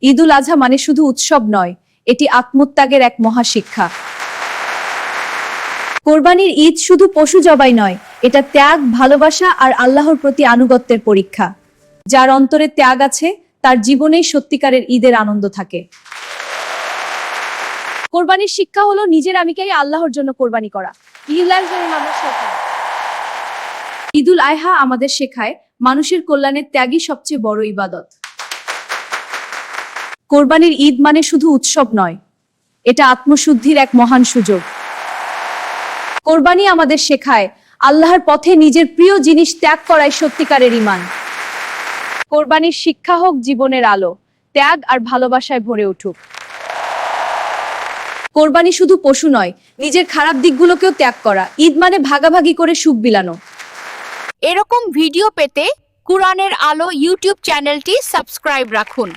ঈদুল আজহা মানে শুধু উৎসব নয়, এটি আত্মত্যাগের এক মহাশিক্ষা। কোরবানির ঈদ শুধু পশু জবাই নয়, এটা ত্যাগ, ভালোবাসা আর আল্লাহর প্রতি আনুগত্যের পরীক্ষা। যার অন্তরে ত্যাগ আছে, তার জীবনেই সত্যিকারের ঈদের আনন্দ থাকে। কোরবানির শিক্ষা হলো নিজের আমিকেই আল্লাহর জন্য কোরবানি করা। ঈদুল আজহা আমাদের শেখায় মানুষের কল্যাণের ত্যাগই সবচেয়ে বড় ইবাদত। কোরবানির ঈদ মানে শুধু উৎসব নয়, এটা আত্মশুদ্ধির এক মহান সুযোগ। কোরবানি আমাদের শেখায় আল্লাহর পথে নিজের প্রিয় জিনিস ত্যাগ করাই সত্যিকারের ঈমান। কোরবানির শিক্ষা হোক জীবনের আলো, ত্যাগ আর ভালোবাসায় ভরে উঠুক। কোরবানি শুধু পশু নয়, নিজের খারাপ দিকগুলোকেও ত্যাগ করা। ঈদ মানে ভাগাভাগি করে সুখ বিলানো। এরকম ভিডিও পেতে কুরআনের আলো ইউটিউব চ্যানেলটি সাবস্ক্রাইব রাখুন।